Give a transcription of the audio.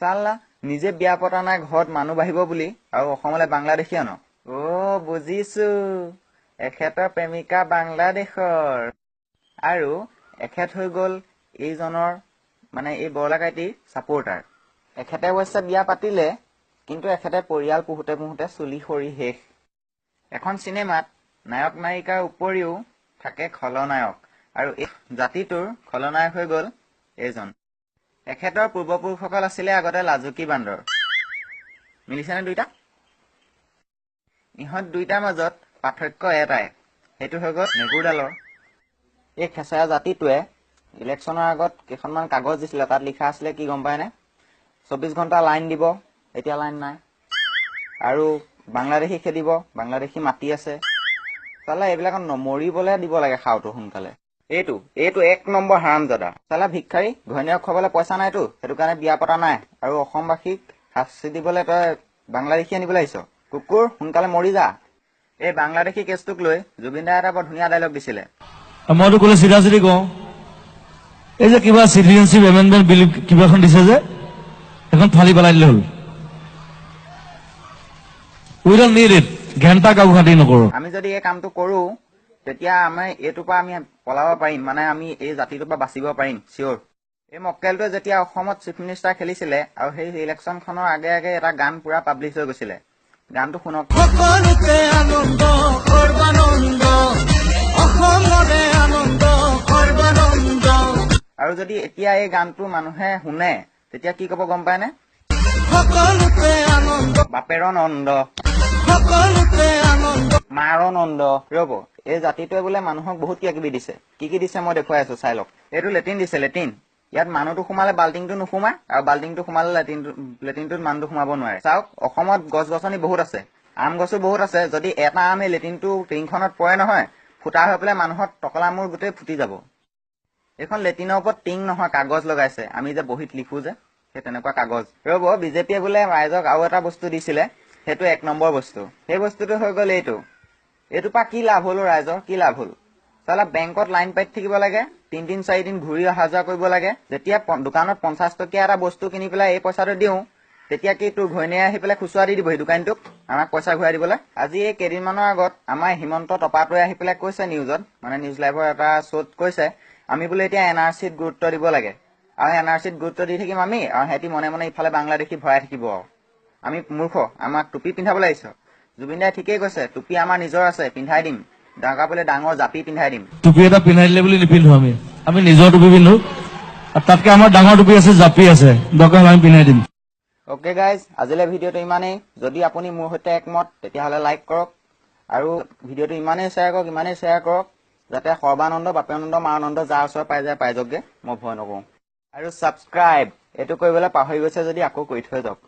চালা নিজে বিয়া পতা নাই ঘৰত মানুহ বাঢ়িব বুলি আৰু অসমলৈ বাংলাদেশী আনক বুজিছো এখেতৰ প্ৰেমিকা বাংলাদেশৰ আৰু এখেত হৈ গ'ল এইজনৰ মানে এই বৰলাকাইটিৰ ছাপোৰ্টাৰ এখেতে অৱশ্যে বিয়া পাতিলে কিন্তু এখেতে পৰিয়াল পোহোতে পোহোতে চুলি সৰি শেষ এখন চিনেমাত নায়ক নায়িকাৰ উপৰিও থাকে খলনায়ক আৰু এই জাতিটোৰ খলনায়ক হৈ গ'ল এইজন এখেতৰ পূৰ্বপুৰুষসকল আছিলে আগতে লাজুকী বান্দৰ মিলিছেনে দুইটা ইহঁত দুইটাৰ মাজত পাৰ্থক্য এটাই সেইটো হৈ গ'ল নেগুৰডালৰ এই খেচৰা জাতিটোৱে ইলেকশ্যনৰ আগত কেইখনমান কাগজ দিছিলে তাত লিখা আছিলে কি গম পায়নে 24 ঘণ্টা লাইন দিব এতিয়া লাইন নাই আৰু বাংলাদেশী খেদিব বাংলাদেশী মাটি আছে চালা এইবিলাকত মৰিবলৈ দিব লাগে খাওঁটো সোনকালে এইটো 1 নম্বৰ হাৰামজাদা চালা ভিক্ষাৰী ঘৈণীয়েক খাবলৈ পইচা নাইতো সেইটো কাৰণে বিয়া পতা নাই আৰু অসমবাসীক শাস্তি দিবলৈ তই বাংলাদেশী আনিবলৈ আহিছ কুকুৰ সোনকালে মৰি যা এই বাংলাদেশী কেছটোক লৈ জুবিন দাই এটা বৰ ধুনীয়া ডায়লগ দিছিলে মইতো ক'লে চিধা কওঁ এই যে কিবা চিটিজেনশ্বিপ এমেণ্ডমেণ্ট বিল কিবা এখন দিছে যে এখন ফালি পেলাই দিলে হ'ল উই ডন্ট নিড ইট ঘেণ্টা কাকো খাতি নকৰোঁ আমি যদি এই কামটো কৰো তেতিয়া আমি এইটোৰ পৰা আমি পলাব পাৰিম মানে আমি এই জাতিটোৰ পৰা বাচিব পাৰিম চিয়ৰ এই মক্কেলটোৱে যেতিয়া অসমত চিফ মিনিষ্টাৰ খেলিছিলে আৰু সেই ইলেকশ্যনখনৰ আগে আগে এটা গান পুৰা পাব্লিছ হৈ গৈছিলে গানটো শুনক আৰু যদি এতিয়া এই গানটো মানুহে শুনে তেতিয়া কি ক'ব গম পায়নে বাপেৰ নন্দ মাৰ নন্দ ৰ'ব এই জাতিটোৱে বোলে মানুহক বহুত কিবা কিবি দিছে কি দিছে মই দেখুৱাই আছো চাই লওক এইটো লেট্ৰিন দিছে লেট্ৰিন ইয়াত মানুহটো সোমালে বাল্টিংটো নোসোমায় আৰু বাল্টিংটো সোমালে লেট্ৰিনটোত মানুহটো সোমাব নোৱাৰে চাওক অসমত গছ গছনি বহুত আছে আম গছো বহুত আছে যদি এটা আম এই লেট্ৰিনটো টিংখনত পৰে নহয় ফুটা হৈ পেলাই মানুহৰ টকলা মূৰ গোটেই ফুটি যাব এইখন লেট্ৰিনৰ ওপৰত টিং নহয় কাগজ লগাইছে আমি যে বহীত লিখো যে সেই তেনেকুৱা কাগজ ৰ'ব বিজেপিয়ে বোলে ৰাইজক আৰু এটা বস্তু দিছিলে সেইটো 1 নম্বৰ বস্তু সেই বস্তুটো হৈ গ'ল এইটোৰ পৰা কি লাভ হ'ল ৰাইজৰ কি লাভ হ'ল চালা বেংকত লাইন পাতি থাকিব লাগে 3-4 দিন ঘূৰি অহা যোৱা কৰিব লাগে যেতিয়া দোকানত 50 টকীয়া এটা বস্তু কিনি পেলাই এই পইচাটো দিওঁ তেতিয়া কি তোৰ ঘৈণীয়ে আহি পেলাই খুচুৰা দি দিব সেই দোকানটোক আমাক পইচা ঘূৰাই দিবলৈ আজি এই কেইদিনমানৰ আগত আমাৰ হিমন্ত টপাটোৱে আহি পেলাই কৈছে নিউজত মানে নিউজ লাইভৰ এটা শ্ব'ত কৈছে আমি বোলে এতিয়া NRCত গুৰুত্ব দিব লাগে আৰু NRCত গুৰুত্ব দি থাকিম আমি আৰু সিহঁতি মনে মনে ইফালে বাংলাদেশী ভৰাই থাকিব আমি মূৰ্খ আমাক টুপি পিন্ধাবলৈ আহিছ জুবিন দাই ঠিকেই কৈছে টুপি আমাৰ নিজৰ আছে পিন্ধাই দিম ডাঙৰ বোলে ডাঙৰ জাপি পিন্ধাই দিম টুপি এটা পিন্ধাই দিলে বুলি নিপিন্ধো আমি নিজৰ টুপি পিন্ধো আৰু তাতকে আমাৰ ডাঙৰ টুপি আছে জাপি আছে দৰকাৰ হ'লে আমি পিন্ধাই দিম অ'কে গাইজ আজিলৈ ভিডিঅ'টো ইমানেই যদি আপুনি মোৰ সৈতে একমত তেতিয়াহ'লে লাইক কৰক আৰু ভিডিঅ'টো ইমানেই শ্বেয়াৰ কৰক যাতে সৰ্বানন্দ বাপেনন্দ মাৰানন্দ যাৰ ওচৰ পাই যাওকগে মই ভয় নকৰোঁ আৰু ছাবস্ক্ৰাইব এইটো কৰিবলৈ পাহৰি গৈছে যদি আকৌ কৰি থৈ যাওক